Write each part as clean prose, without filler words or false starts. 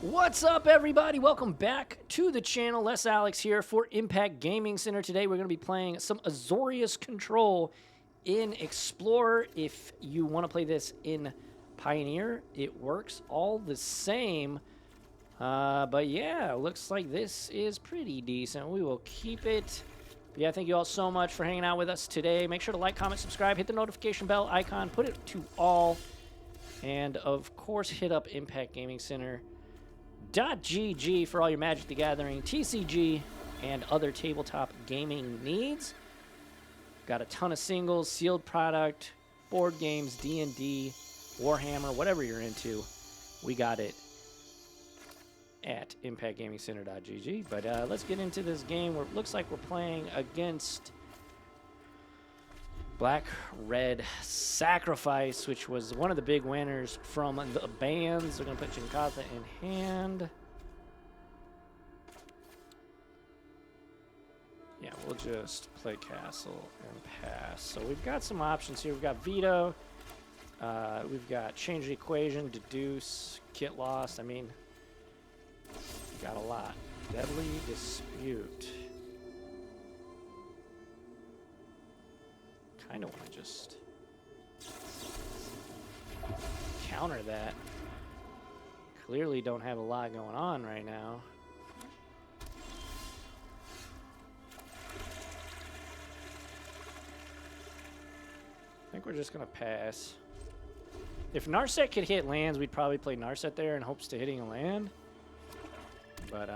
What's up, everybody? Welcome back to the channel. Les Alex here for Impact Gaming Center. Today we're going to be playing some Azorius Control in Explorer. If you want to play this in Pioneer, it works all the same. But yeah, looks like this is pretty decent. We will keep it. But yeah, thank you all so much for hanging out with us today. Make sure to like, comment, subscribe, hit the notification bell icon, put it to all, and of course hit up Impact Gaming Center. .gg for all your Magic the Gathering, TCG, and other tabletop gaming needs. Got a ton of singles, sealed product, board games, D&D, Warhammer, whatever you're into. We got it at impactgamingcenter.gg. But let's get into this game where it looks like we're playing against Black Red Sacrifice, which was one of the big winners from the bans. We're going to put Jinkatha in hand. Yeah, we'll just play Castle and pass. So we've got some options here. We've got Veto. We've got Change the Equation, Deduce, Kit Lost. I mean, we got a lot. Deadly Dispute. Kind of want to just counter that. Clearly don't have a lot going on right now. I think we're just going to pass. If Narset could hit lands, we'd probably play Narset there in hopes to hitting a land. But,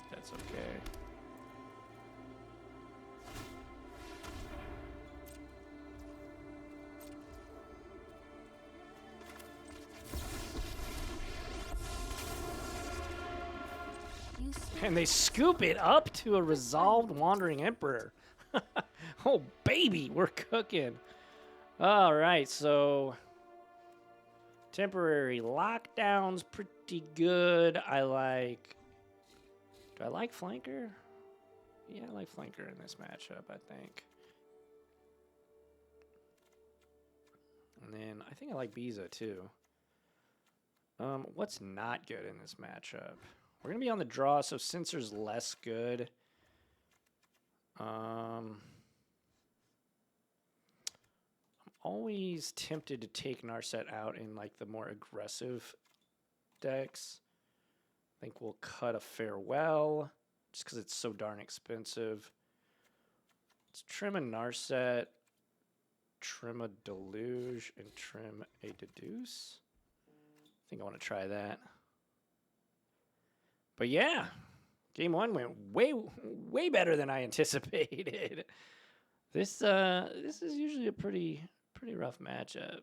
that's okay. And they scoop it up to a resolved Wandering Emperor. Oh, baby, we're cooking. All right, so temporary lockdown's pretty good. Do I like Flanker? Yeah, I like Flanker in this matchup, I think. And then I think I like Biza too. What's not good in this matchup? We're going to be on the draw, so Censor's less good. I'm always tempted to take Narset out in like the more aggressive decks. I think we'll cut a Farewell, just because it's so darn expensive. Let's trim a Narset, trim a Deluge, and trim a Deduce. I think I want to try that. But yeah, game one went way better than I anticipated. This is usually a pretty rough matchup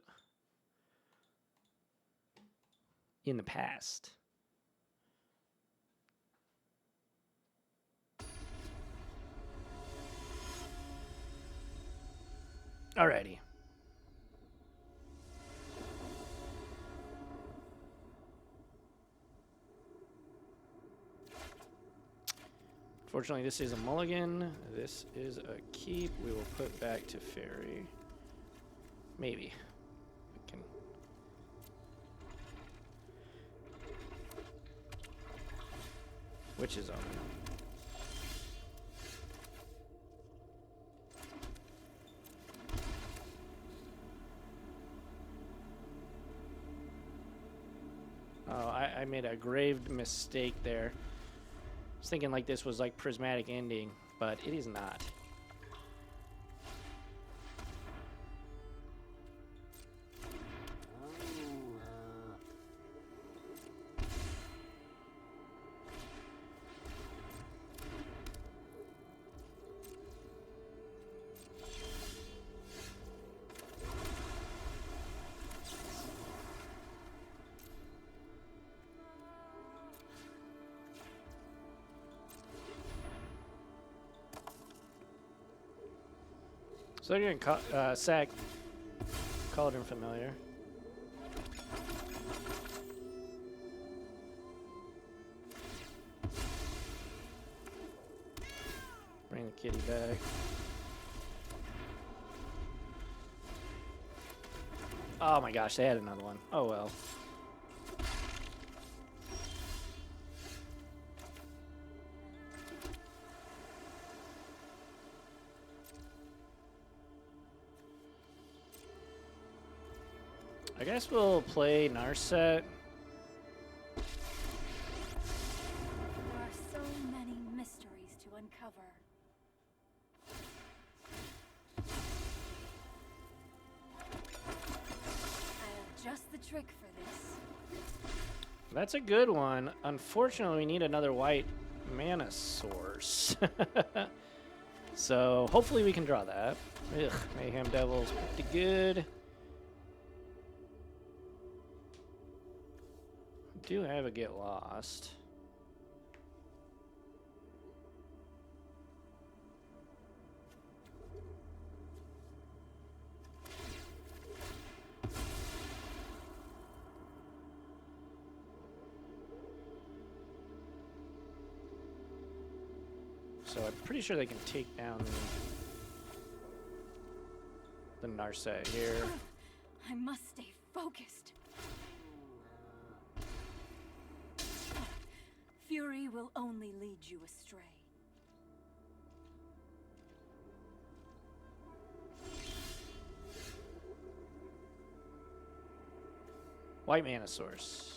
in the past. Alrighty. Fortunately, this is a mulligan. This is a keep. We will put back to Fairy. Maybe. We can. Which is on. Oh, I made a grave mistake there. I was thinking like this was like Prismatic Ending, but it is not. So you're in sack Cauldron Familiar. kitty back. Oh my gosh, they had another one. Oh well. I guess we'll play Narset. There are so many mysteries to uncover. I have just the trick for this. That's a good one. Unfortunately, we need another white mana source. So hopefully we can draw that. Ugh, Mayhem Devil's pretty good. Do have a Get Lost. So I'm pretty sure they can take down the Narset here. I must stay focused. Fury will only lead you astray. White mana source.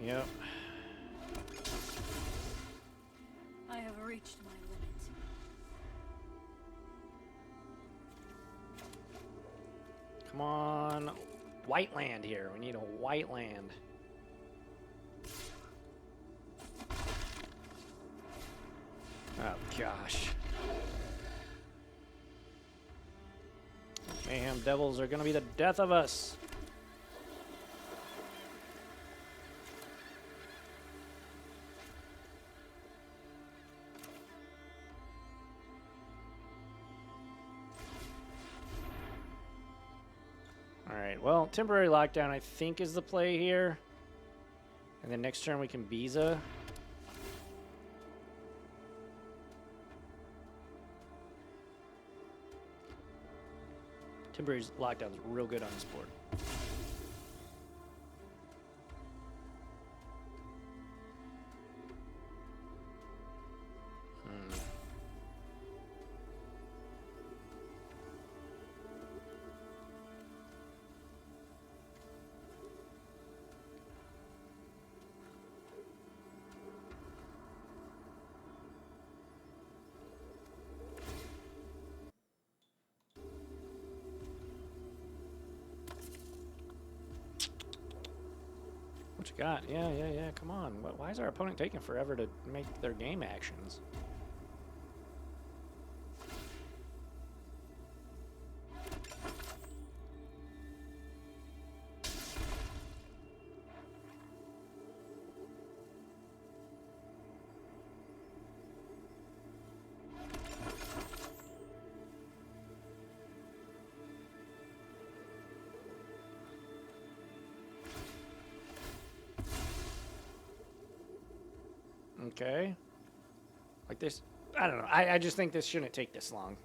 Yep. I have reached my limit. Come on. White land here. We need a white land. Oh, gosh. Mayhem Devils are going to be the death of us. Alright, well, temporary lockdown I think is the play here. And then next turn we can Biza. Temporary lockdown's real good on this board. What you got? Yeah. Come on. Why is our opponent taking forever to make their game actions? Okay. Like this. I don't know. I just think this shouldn't take this long.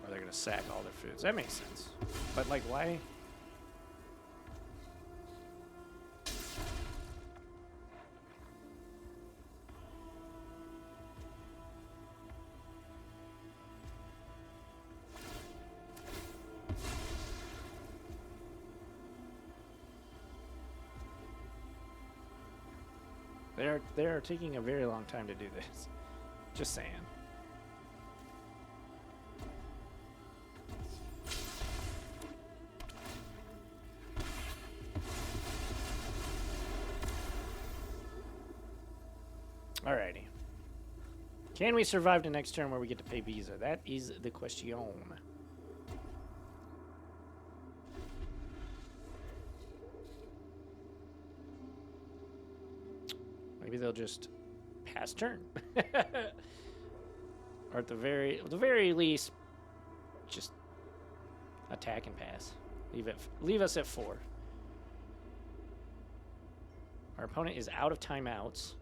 They're gonna sack all their foods. That makes sense. But like, why? They're taking a very long time to do this. Just saying. Alrighty. Can we survive the next turn where we get to pay Visa? That is the question. Maybe they'll just pass turn. Or at the very least, just attack and pass. Leave us at 4. Our opponent is out of timeouts.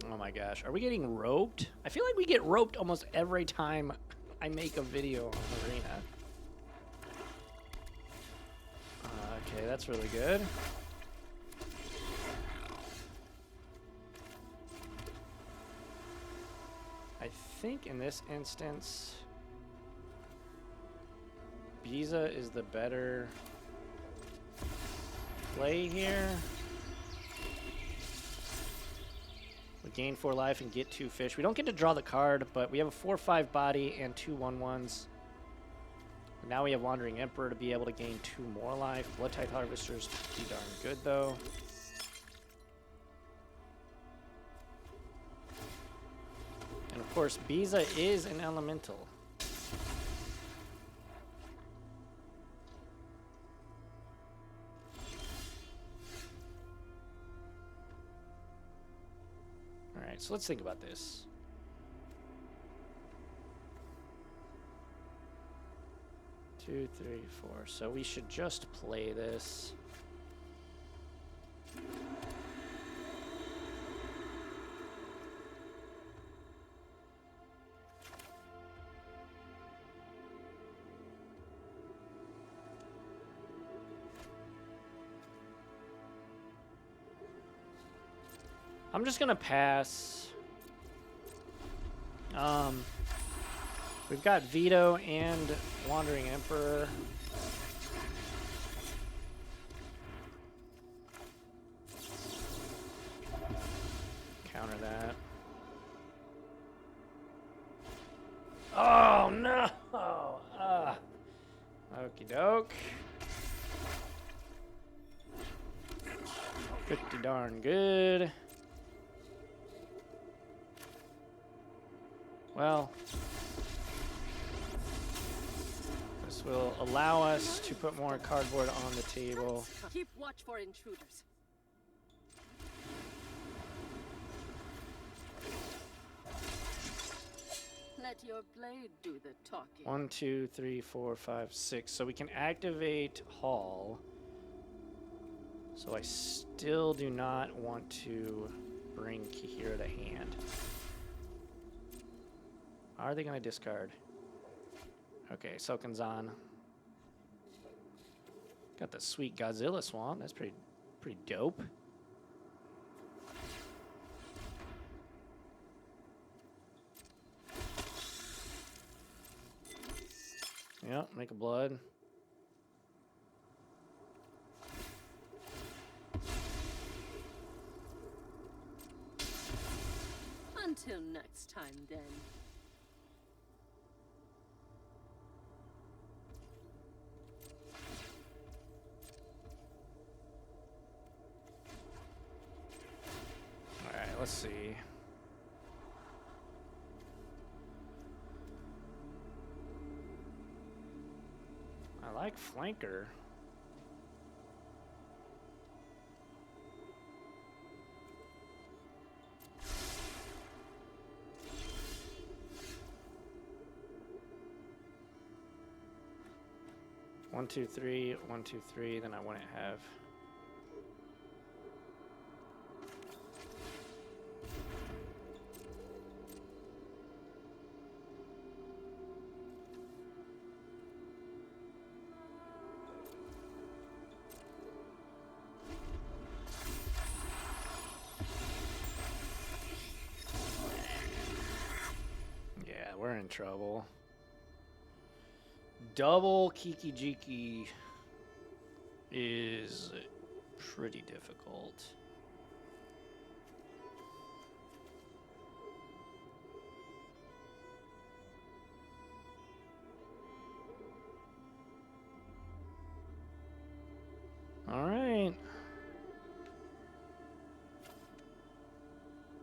Oh my gosh, are we getting roped? I feel like we get roped almost every time I make a video on Arena. Okay, that's really good. I think in this instance, Biza is the better play here. We gain 4 life and get 2 fish. We don't get to draw the card, but we have a 4/5 body and 2 1/1s. Now we have Wandering Emperor to be able to gain 2 more life. Blood Tithe Harvester's pretty darn good, though. And of course, Biza is an elemental. Alright, so let's think about this. Two, three, 4. So we should just play this. I'm just gonna pass. We've got Veto and Wandering Emperor. Counter that. Oh no! Okie doke. Pretty darn good. Well, this will allow us to put more cardboard on the table. Keep watch for intruders. Let your blade do the talking. 1, 2, 3, 4, 5, 6. So we can activate Hall. So I still do not want to bring Kihira to hand. Are they going to discard? Okay, Soken'Zan. Got the sweet Godzilla Swamp. That's pretty dope. Yep, make a blood. Until next time, then. Alright, let's see. I like Flanker. One, two, three, 1, 2, 3, then I wouldn't have. in trouble. Double Kiki Jiki is pretty difficult. All right.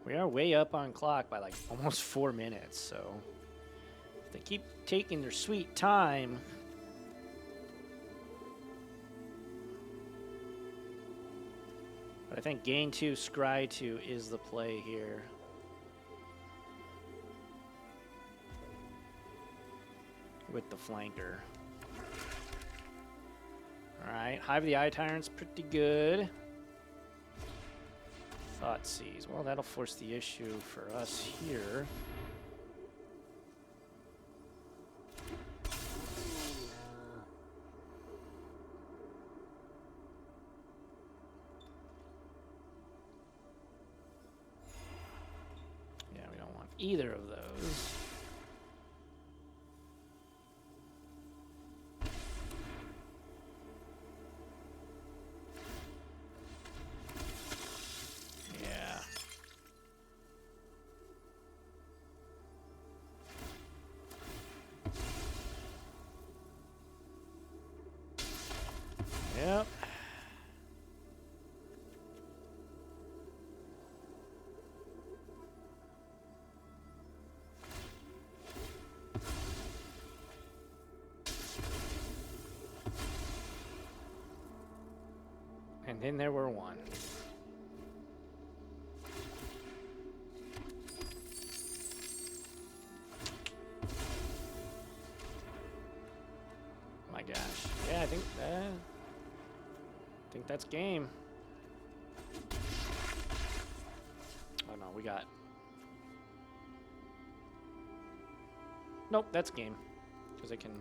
We are way up on clock by like almost 4 minutes, so if they keep taking their sweet time. But I think gain 2, scry 2 is the play here. With the flanker. Alright, Hive the Eye Tyrant's pretty good. Thought Seize. Well, that'll force the issue for us here. Yeah, we don't want either of those. Yep. And then there were one. My gosh. Yeah, I think that's game. Oh no, we got... Nope, that's game. Because I can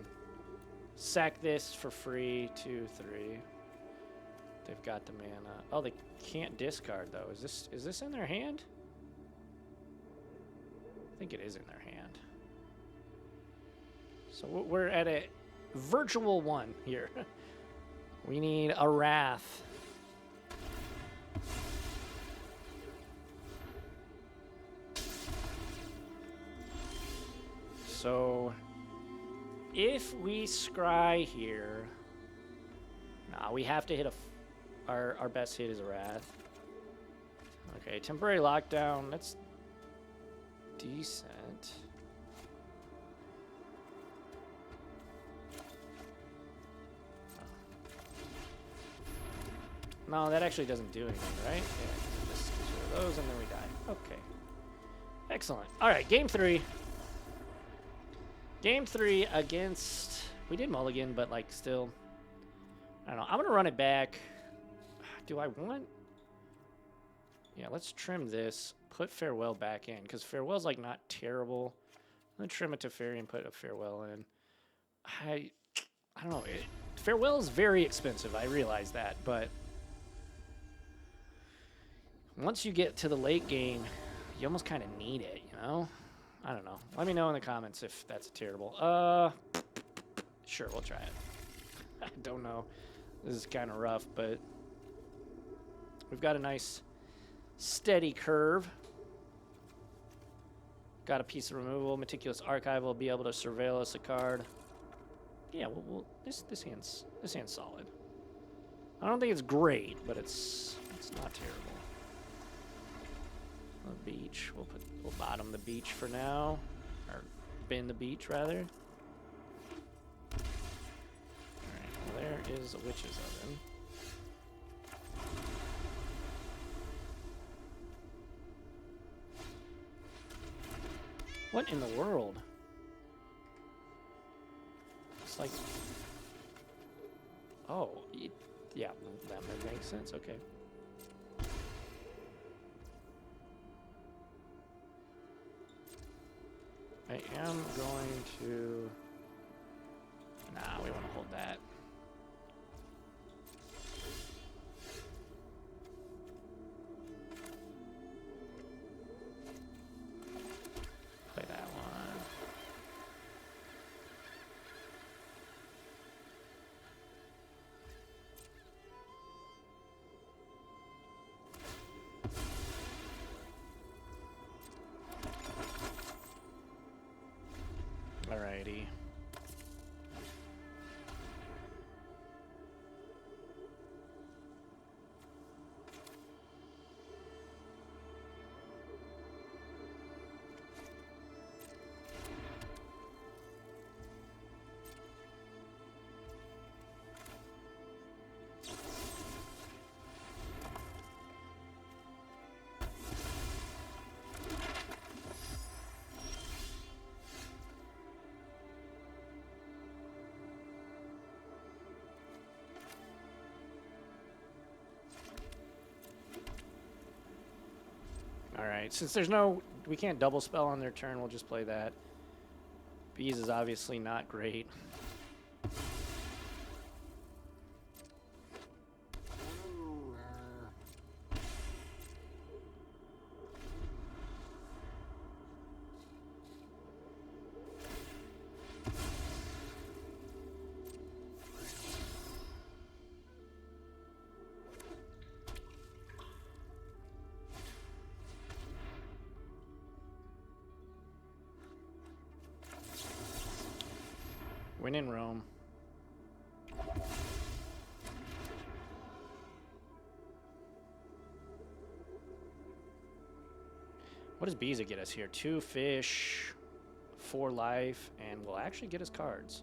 sack this for free, 2, 3. They've got the mana. Oh, they can't discard though. Is this in their hand? I think it is in their hand. So we're at a virtual 1 here. We need a Wrath. So, if we scry here, nah, we have to hit our best hit is a Wrath. Okay, temporary lockdown. That's decent. No, that actually doesn't do anything, right? Yeah, just gets rid of those and then we die. Okay. Excellent. All right, game 3. Game 3 against... We did mulligan, but, like, still... I don't know. I'm going to run it back. Do I want... Yeah, let's trim this. Put Farewell back in, because Farewell's, like, not terrible. I'm going to trim it to Fairy and put a Farewell in. I don't know. Farewell is very expensive. I realize that, but... Once you get to the late game, you almost kind of need it, you know? I don't know. Let me know in the comments if that's terrible. Sure, we'll try it. I don't know. This is kind of rough, but we've got a nice steady curve. Got a piece of removal. Meticulous Archive will be able to surveil us a card. Yeah, this hand's solid. I don't think it's great, but it's not terrible. The beach. We'll bottom the beach for now, or bin the beach rather. All right, well, there is a witch's oven. What in the world? It's like, oh, yeah, that makes sense. Okay. I am going to... Nah, we want to hold that. Play that one. Alrighty. Alright, since there's no... we can't double spell on their turn, we'll just play that. Bees is obviously not great. Win in Rome. What does Biza get us here? 2 fish, 4 life, and will actually get us cards.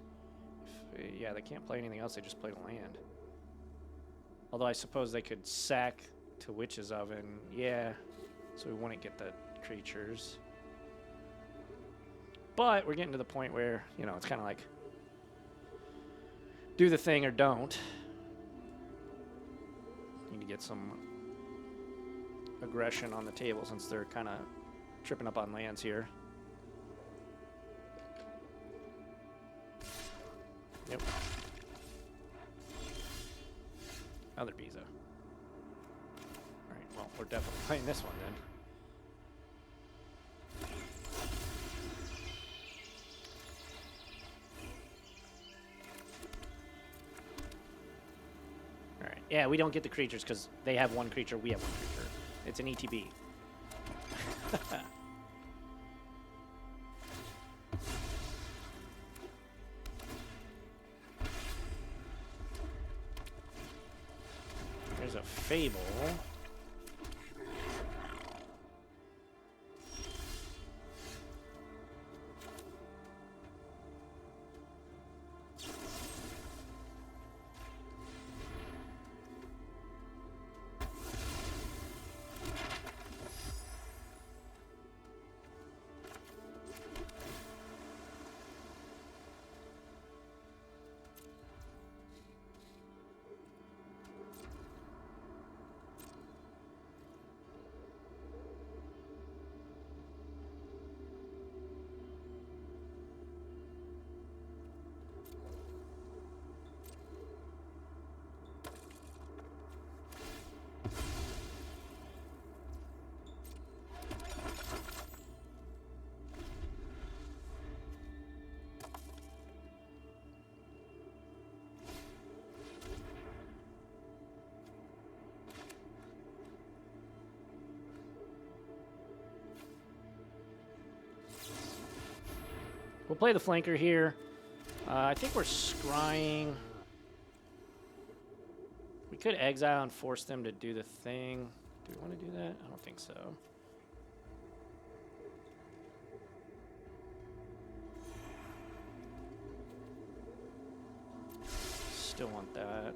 Yeah, they can't play anything else. They just played a land. Although I suppose they could sack to Witch's Oven. Yeah, so we wouldn't get the creatures. But we're getting to the point where, you know, it's kind of like do the thing or don't. Need to get some aggression on the table since they're kind of tripping up on lands here. Yep. Another Biza. Alright, well, we're definitely playing this one then. Alright, yeah, we don't get the creatures because they have 1 creature, we have 1 creature. It's an ETB. There's a Fable. We'll play the flanker here. I think we're scrying. We could exile and force them to do the thing. Do we want to do that? I don't think so. Still want that.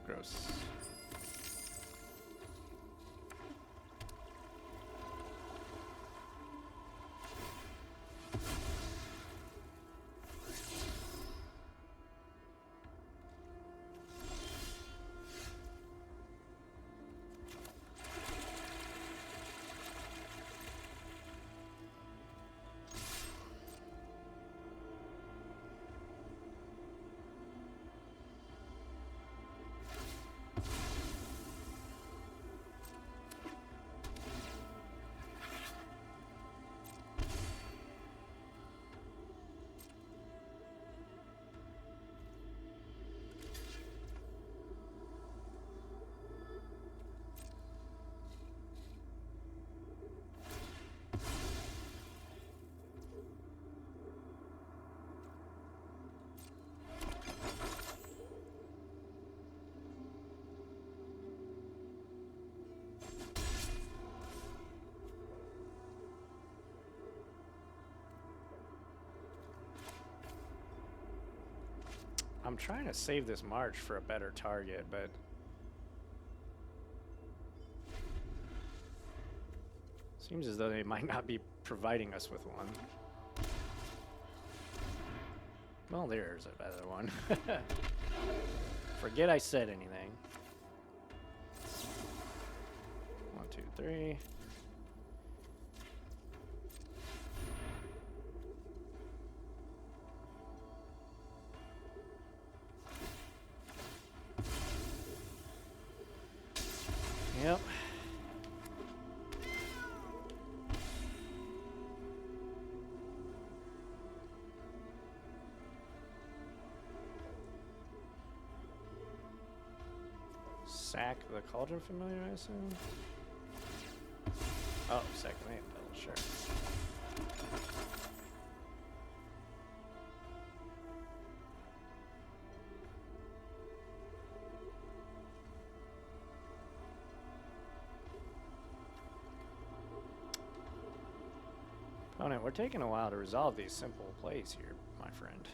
Gross. I'm trying to save this march for a better target, but seems as though they might not be providing us with one. Well, there's a better one. Forget I said anything. 1, 2, 3. Yep. Sack the Cauldron Familiar, I assume? Oh, second name build, sure. Opponent, we're taking a while to resolve these simple plays here, my friend.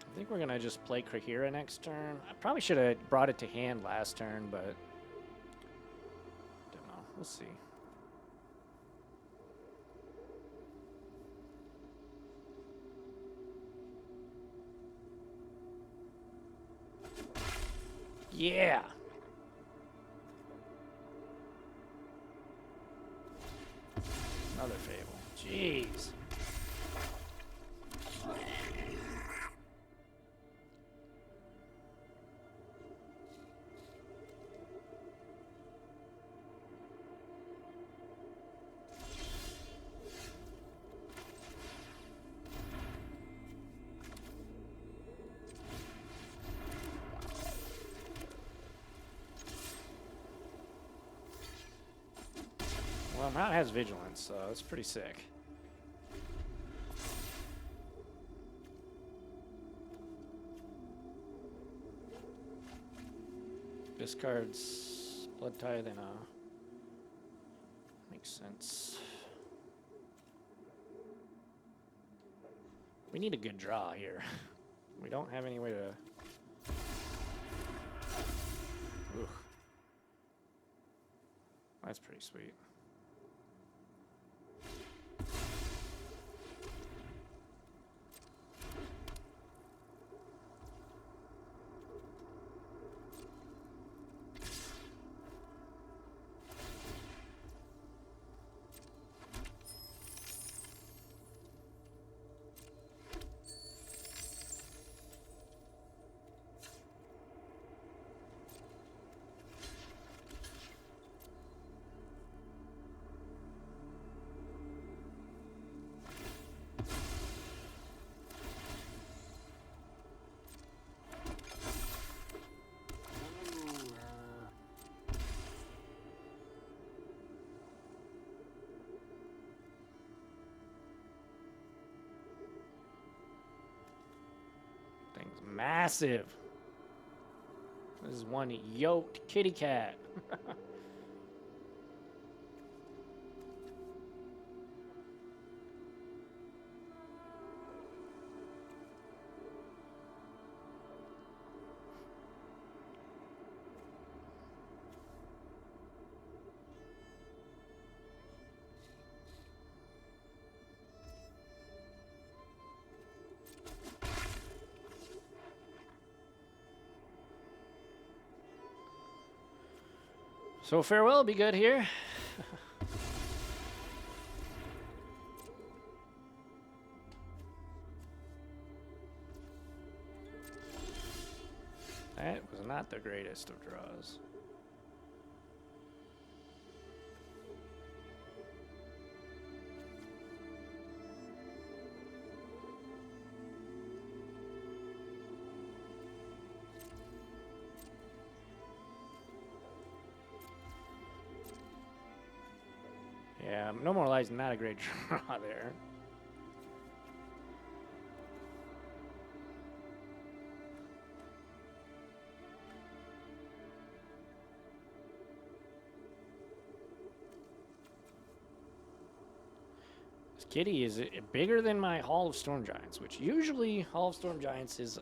I think we're gonna just play Krahira next turn. I probably should have brought it to hand last turn, but don't know. We'll see. Yeah. Another Fable. Jeez. Well, Mount has Vigilance, so it's pretty sick. Discards Blood Tithe and makes sense. We need a good draw here. We don't have any way to. Ooh. That's pretty sweet. Thing's massive. This is one yoked kitty cat. So farewell, be good here. That was not the greatest of draws. no more lives, not a great draw there. This kitty is bigger than my Hall of Storm Giants, which usually Hall of Storm Giants is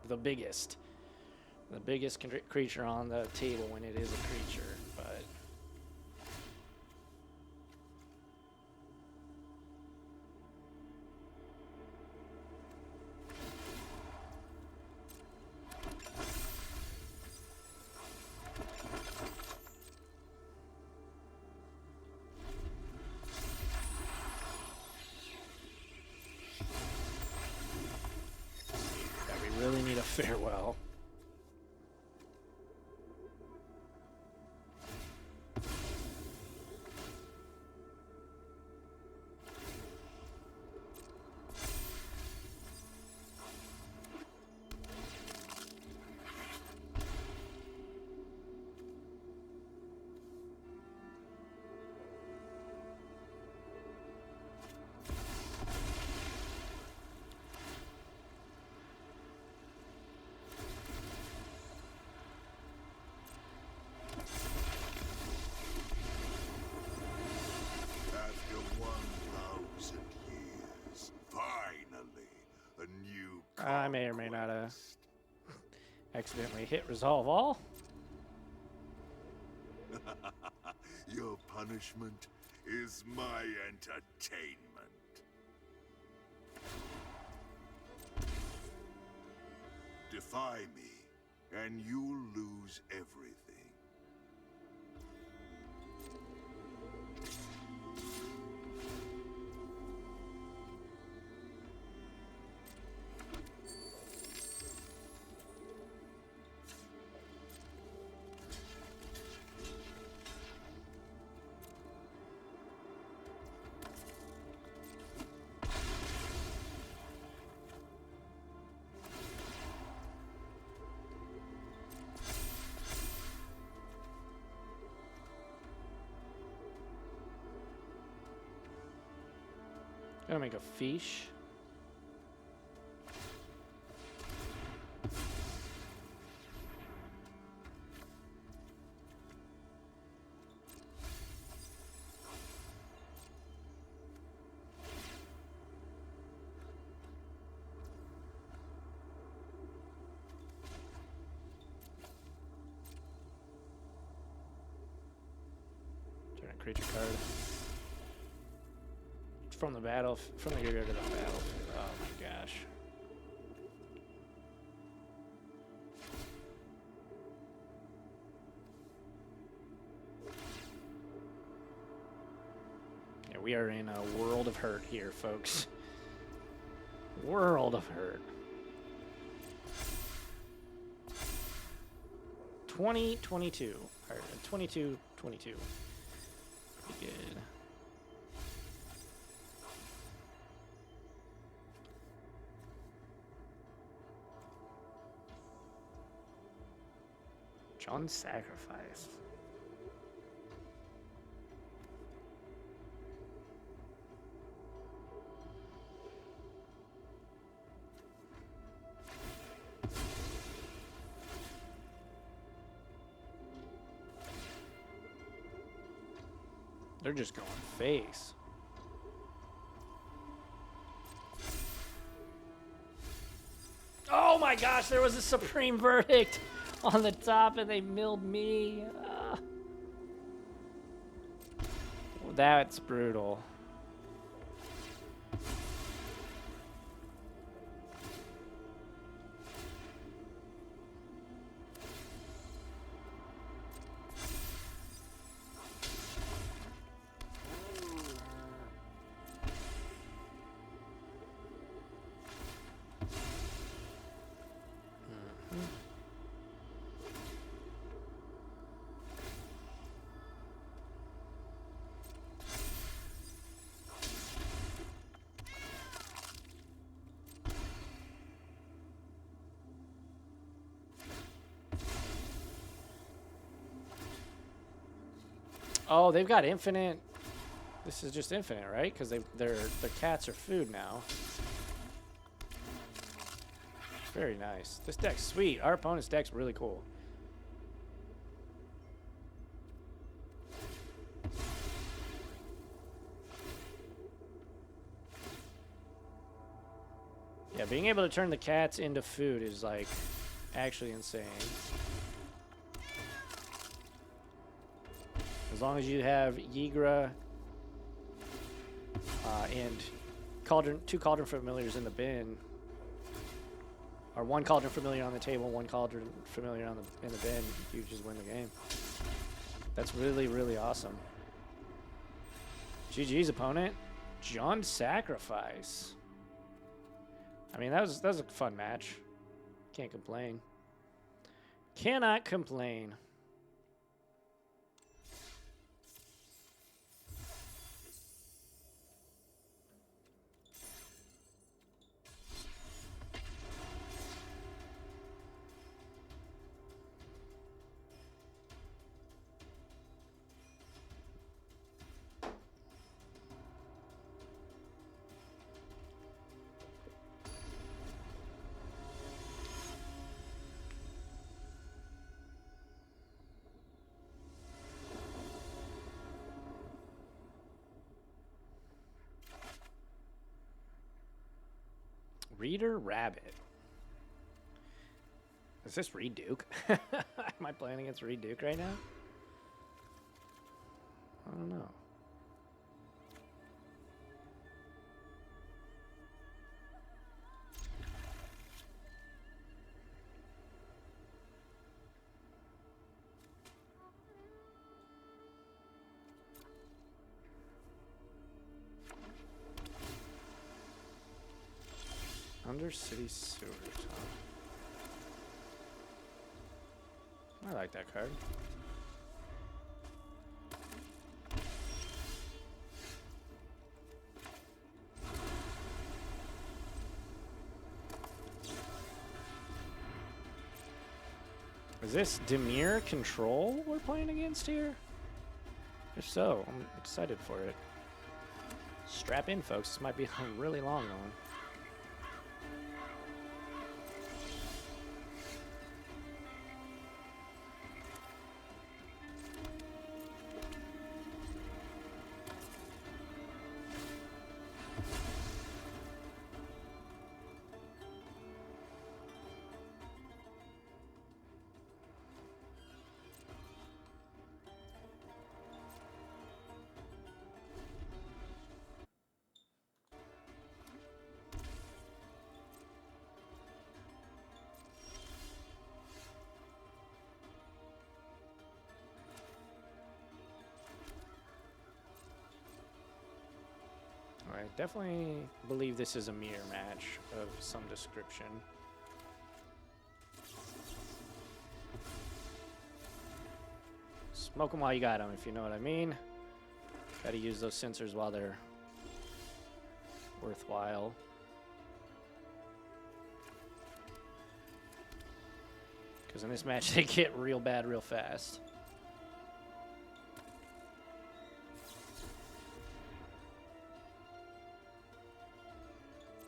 the biggest creature on the table when it is a creature, but yeah, we really need a farewell. After 1,000 years, finally, a new I may or may not have conquest. accidentally hit resolve all. Your punishment is my entertainment. Defy me, and you'll lose everything. Gonna make a fish. Turn a creature card. From the battle, from the graveyard to the battle. Oh my gosh. Yeah, we are in a world of hurt here, folks. World of hurt. 2022. Or 22-22. Pretty good. John's sacrifice. They're just going face. Oh my gosh, there was a supreme verdict on the top and they milled me. That's brutal. Oh, they've got infinite. This is just infinite, right? Because their cats are food now. Very nice. This deck's sweet. Our opponent's deck's really cool. Yeah, being able to turn the cats into food is like actually insane. As long as you have Yigra and two Cauldron Familiars in the bin, or one Cauldron Familiar on the table, one Cauldron Familiar in the bin, you just win the game. That's really, really awesome. GG's opponent, John Sacrifice. I mean, that was a fun match. Can't complain. Cannot complain. Reader Rabbit. Is this Reed Duke? Am I playing against Reed Duke right now? I don't know. Undercity Sewers, huh? I like that card. Is this Demir Control we're playing against here? If so, I'm excited for it. Strap in, folks. This might be a really long one. I definitely believe this is a mirror match of some description. Smoke them while you got them, if you know what I mean. Gotta use those sensors while they're worthwhile. Because in this match, they get real bad real fast.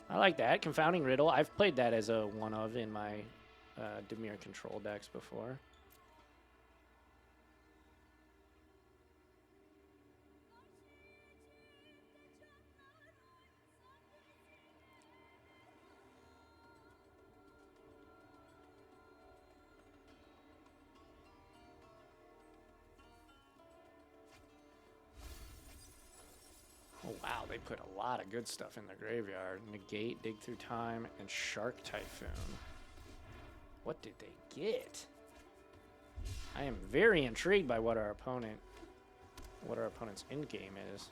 I like that. Confounding Riddle. I've played that as a one-of in my Demir Control decks before. Oh, wow, they put a lot of good stuff in their graveyard. Negate, Dig Through Time, and Shark Typhoon. What did they get? I am very intrigued by what our opponent's end game is.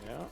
Yeah.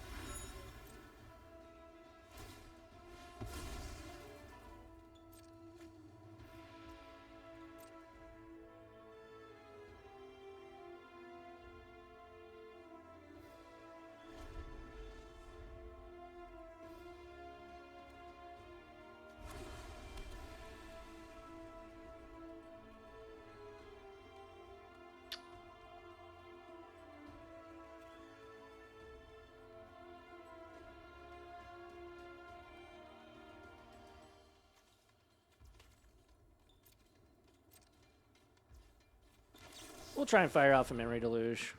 We'll try and fire off a memory deluge.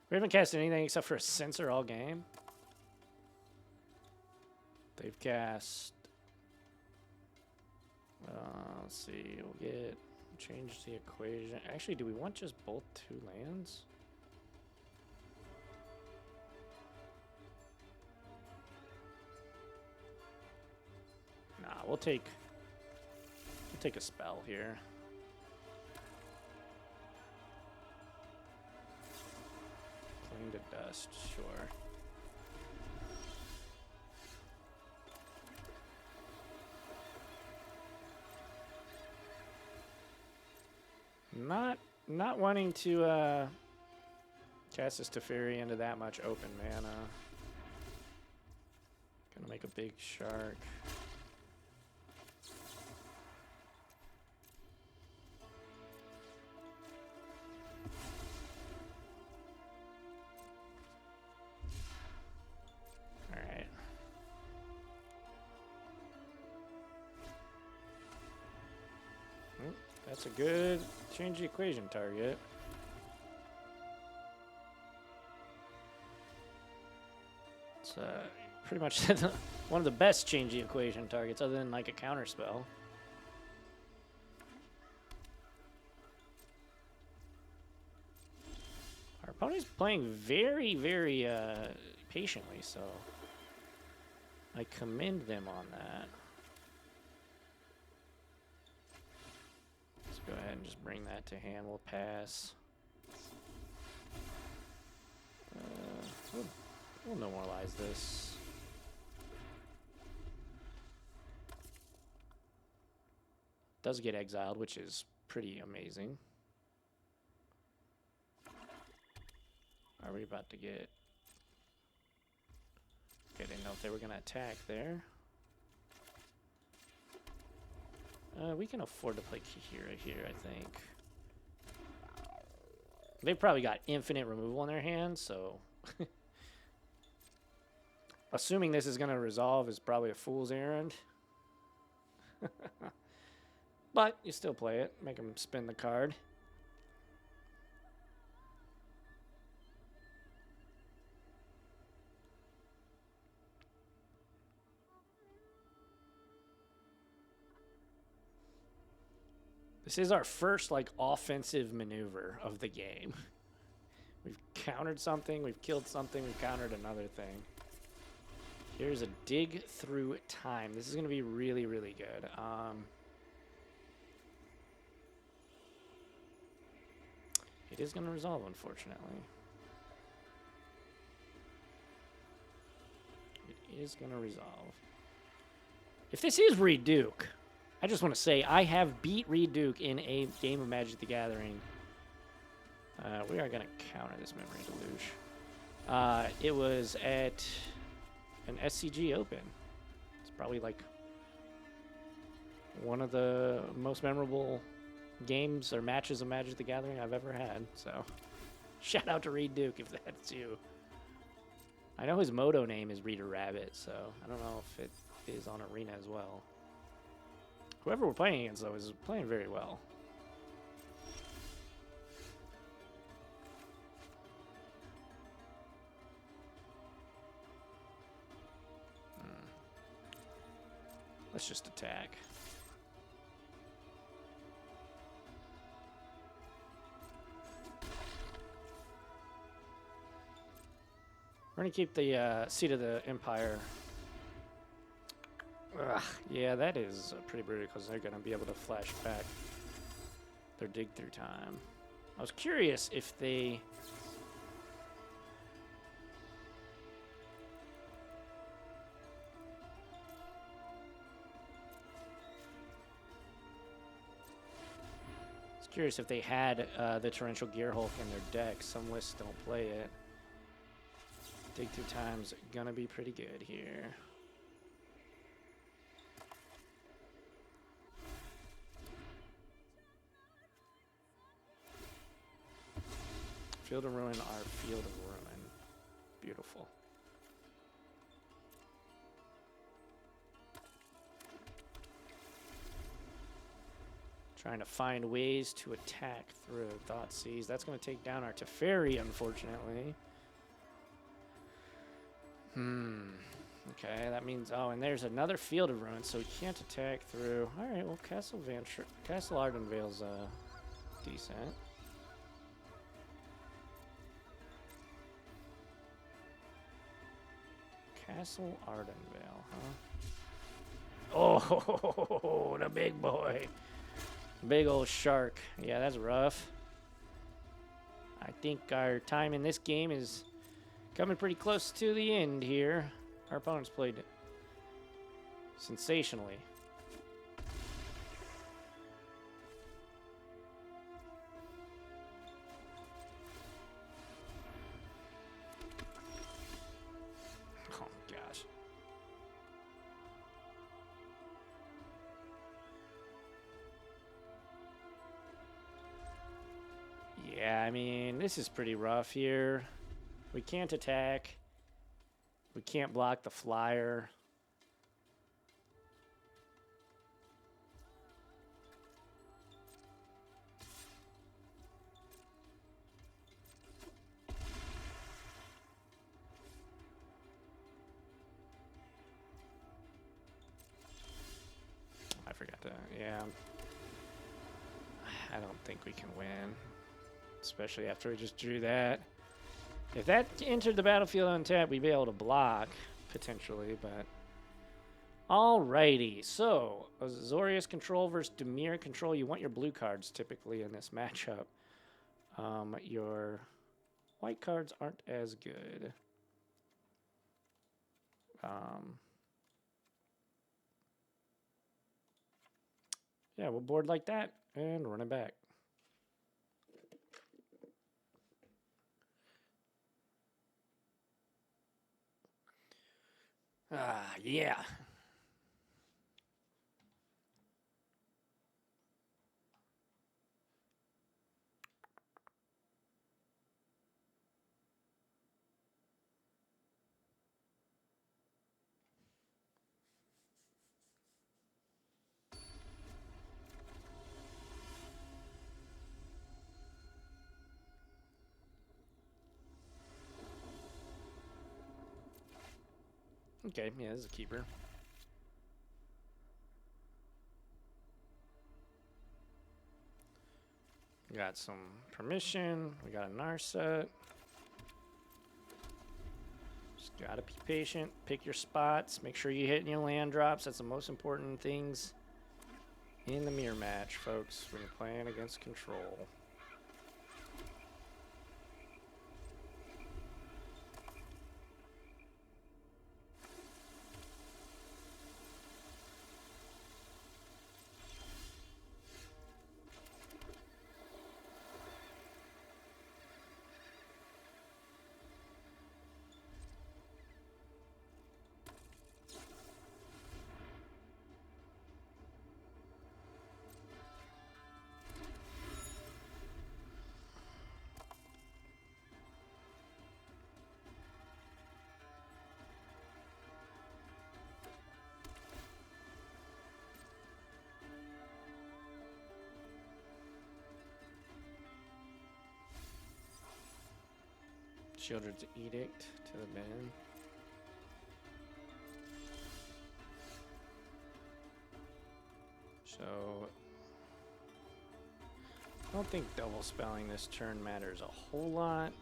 We haven't cast anything except for a sensor all game. They've cast... let's see, we'll get... Change the equation. Actually, do we want just both 2 lands? Nah, we'll take a spell here. Clean to dust, sure. Not wanting to cast this Teferi into that much open mana. Gonna make a big shark. Alright. That's a good change the equation target. It's pretty much one of the best change the equation targets other than like a counter spell. Our opponent's playing very, very patiently, so I commend them on that. Go ahead and just bring that to hand. We'll pass. We'll normalize this. Does get exiled, which is pretty amazing. Are we about to get... Okay, didn't know if they were going to attack there. We can afford to play Kihira here, I think. They've probably got infinite removal in their hands, so... Assuming this is going to resolve is probably a fool's errand. But you still play it. Make them spin the card. This is our first, like, offensive maneuver of the game. We've countered something, we've killed something, we've countered another thing. Here's a dig through time. This is going to be really, really good. It is going to resolve, unfortunately. It is going to resolve. If this is Reed Duke... I just want to say, I have beat Reed Duke in a game of Magic the Gathering. We are going to counter this memory deluge. It was at an SCG Open. It's probably like one of the most memorable games or matches of Magic the Gathering I've ever had. So, shout out to Reed Duke if that's you. I know his Moto name is Reader Rabbit, so I don't know if it is on Arena as well. Whoever we're playing against, though, is playing very well. Let's just attack. We're going to keep the Seat of the Empire. Ugh, yeah, that is pretty brutal because they're going to be able to flash back their dig through time. I was curious if they... Curious if they had the Torrential Gearhulk in their deck. Some lists don't play it. Dig through time's gonna be pretty good here. Field of Ruin, our Field of Ruin. Beautiful. Trying to find ways to attack through Thoughtseize. That's going to take down our Teferi, unfortunately. Okay, that means... Oh, and there's another Field of Ruins, so we can't attack through... Alright, well, Castle Ardenvale's decent. Castle Ardenvale, huh? Oh, the big boy. Big old shark. Yeah, that's rough. I think our time in this game is coming pretty close to the end here. Our opponents played sensationally. Oh, gosh. Yeah, I mean, this is pretty rough here. We can't attack. We can't block the flyer. I forgot to, yeah. I don't think we can win. Especially after we just drew that. If that entered the battlefield untapped, we'd be able to block, potentially, but... Alrighty, so, Azorius control versus Dimir control. You want your blue cards, typically, in this matchup. Your white cards aren't as good. Yeah, we'll board like that, and run it back. Yeah. Okay, yeah, this is a keeper. We got some permission. We got a Narset. Just gotta be patient. Pick your spots. Make sure you hit your land drops. That's the most important things in the mirror match, folks, when you're playing against control. Children's Edict to the ban. So, I don't think double spelling this turn matters a whole lot.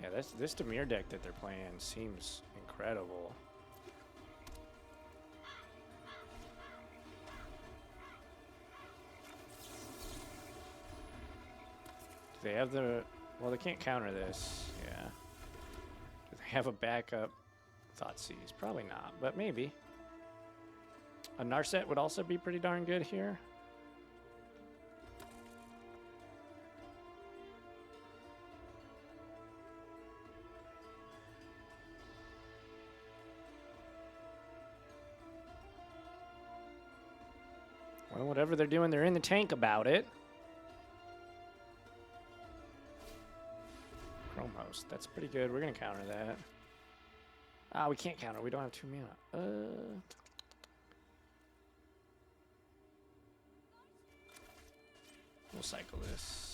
Yeah, this Dimir deck that they're playing seems incredible. Do they have the... Well, they can't counter this. Yeah. Do they have a backup Thoughtseize? Probably not, but maybe. A Narset would also be pretty darn good here. Well, whatever they're doing, they're in the tank about it. Chrome Host. That's pretty good. We're going to counter that. Ah, we can't counter. We don't have 2 mana. We'll cycle this.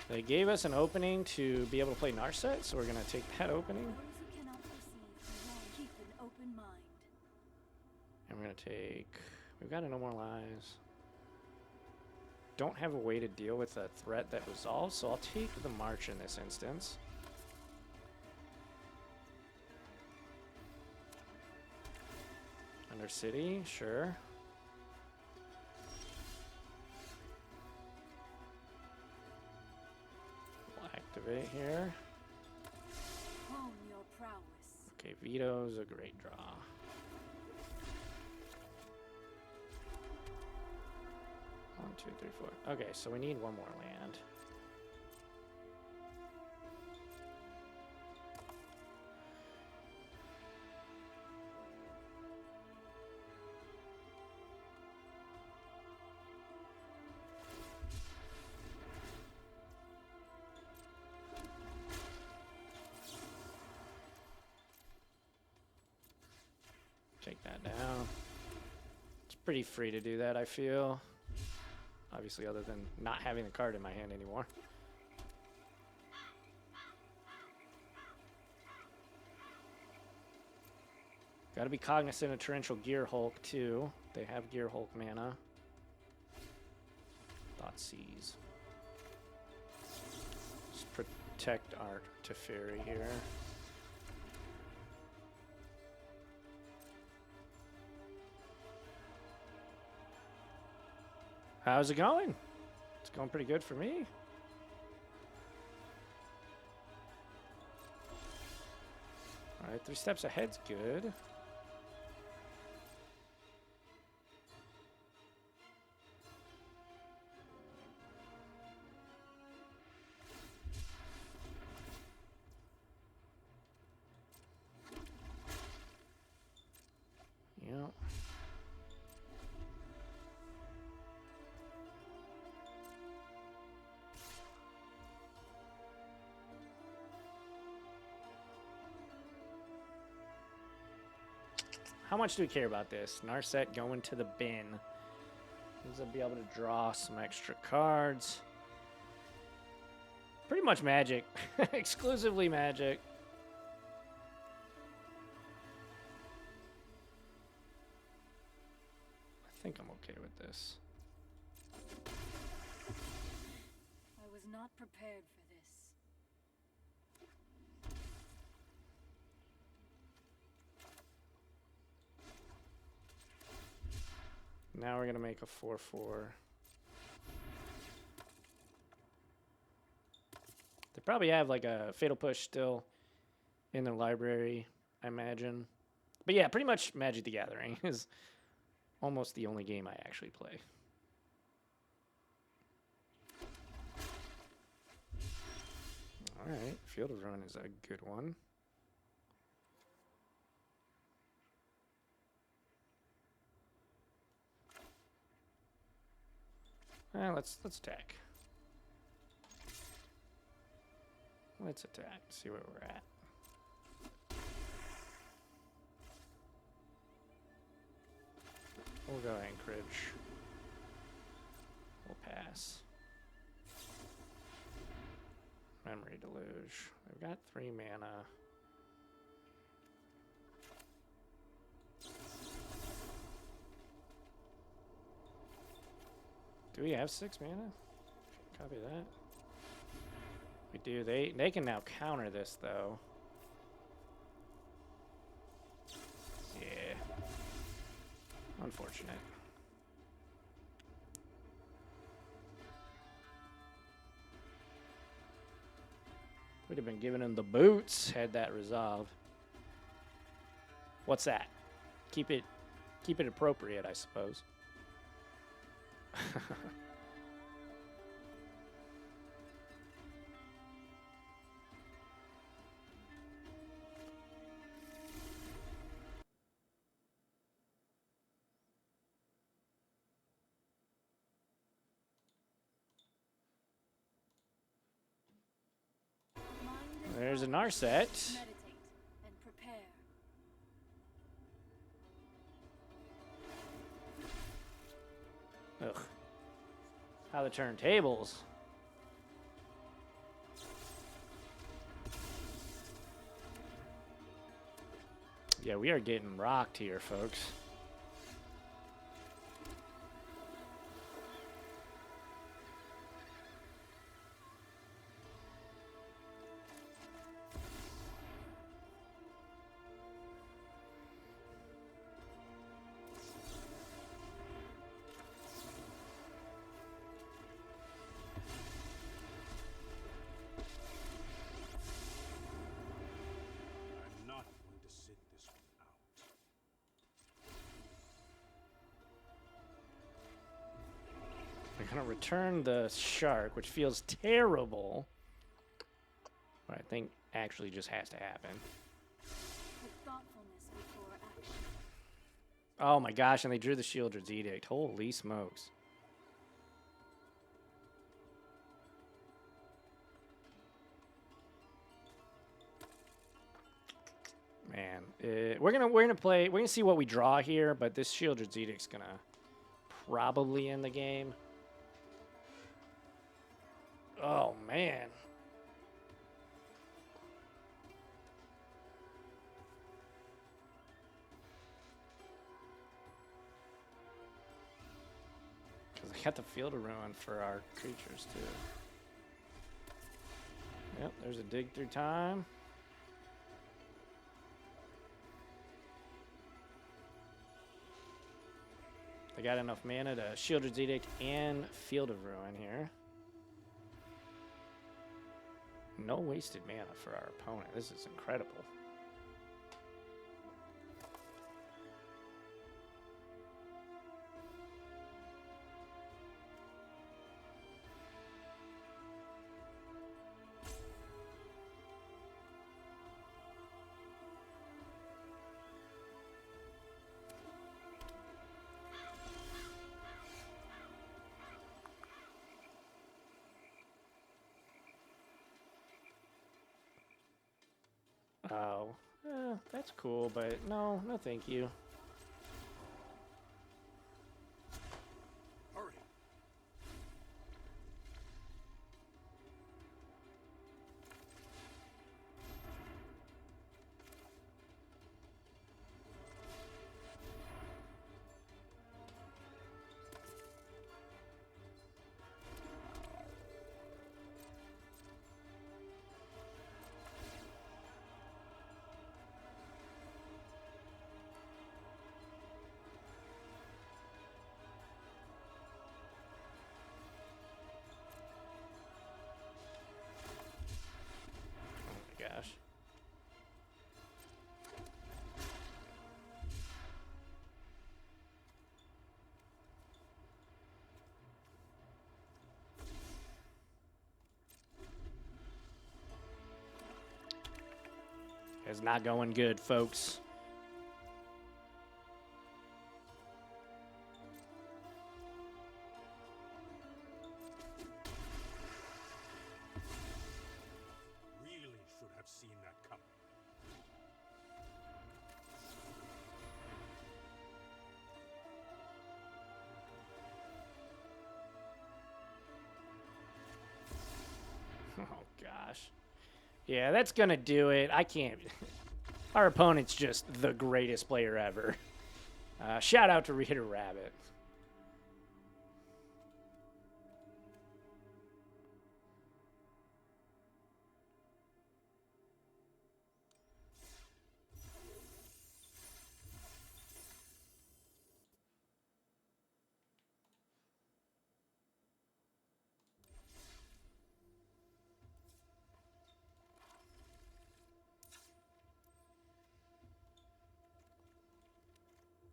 They gave us an opening to be able to play Narset, so we're going to take that opening. Those who cannot perceive can keep an open mind. And we're going to take... We've got no more lives. Don't have a way to deal with a threat that resolves, so I'll take the March in this instance. Under City, sure. We'll activate here. Hone your prowess. Okay, Veto's a great draw. One, two, three, four. Okay, so we need one more land. Take that down. It's pretty free to do that, I feel. Obviously, other than not having the card in my hand anymore. Got to be cognizant of Torrential Gear Hulk, too. They have Gear Hulk mana. Thought Seize. Just protect our Teferi here. How's it going? It's going pretty good for me. All right, 3 steps ahead's good. Yep. How much do we care about this? Narset going to the bin. Means I'll be able to draw some extra cards. Pretty much Magic. Exclusively Magic. I think I'm okay with this. I was not prepared for this. Now we're going to make a 4-4. They probably have like a Fatal Push still in their library, I imagine. But yeah, pretty much Magic the Gathering is almost the only game I actually play. Alright, Field of Ruin is a good one. Let's attack. Let's attack. See where we're at. We'll go Anchorage. We'll pass. Memory Deluge. They've got 3 mana. Do we have 6 mana? Copy that. We do. They can now counter this though. Yeah. Unfortunate. We'd have been giving him the boots had that resolved. What's that? Keep it appropriate, I suppose. There's a Narset. Meditate and prepare. Ugh. How the turntables. Yeah, we are getting rocked here, folks. I'm not going to sit this one out. We're gonna return the shark, which feels terrible. But I think actually just has to happen. With thoughtfulness before action. Oh my gosh, and they drew the Shieldred's Edict. Holy smokes. Man, we're gonna see what we draw here, but this Shieldred's Edict's gonna probably end the game. Oh man. Because I got the Field of Ruin for our creatures too. Yep, there's a dig through time. They got enough mana to Shieldred's Edict and Field of Ruin here. No wasted mana for our opponent. This is incredible. Oh, that's cool, but no thank you. Hurry. Oh my gosh. It's not going good, folks. Really should have seen that coming. Oh gosh. Yeah, that's gonna do it. I can't. Our opponent's just the greatest player ever. Shout out to Rita Rabbit.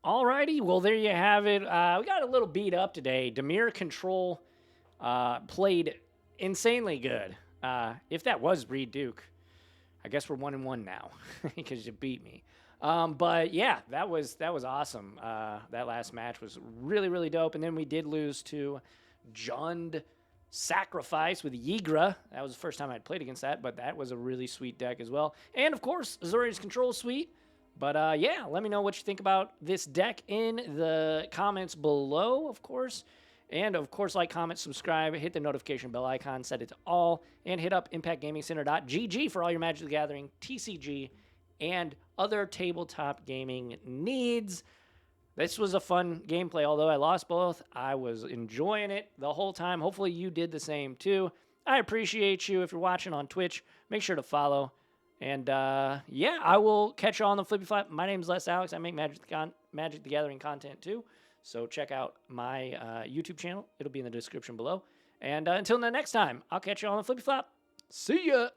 Alrighty, well there you have it. We got a little beat up today. Dimir Control played insanely good. If that was Reed Duke, I guess we're 1-1 now because you beat me. But yeah, that was awesome. That last match was really dope, and then we did lose to Jund Sacrifice with Yigra. That was the first time I'd played against that, but that was a really sweet deck as well. And, of course, Azorius Control Suite. But, yeah, let me know what you think about this deck in the comments below, of course. And, of course, like, comment, subscribe, hit the notification bell icon, set it to all, and hit up impactgamingcenter.gg for all your Magic the Gathering, TCG, and other tabletop gaming needs. This was a fun gameplay. Although I lost both, I was enjoying it the whole time. Hopefully you did the same too. I appreciate you. If you're watching on Twitch, make sure to follow. And, yeah, I will catch you on the Flippy Flap. My name's Les Alex. I make Magic the Gathering content too. So check out my YouTube channel. It'll be in the description below. And until the next time, I'll catch you on the Flippy Flop. See ya!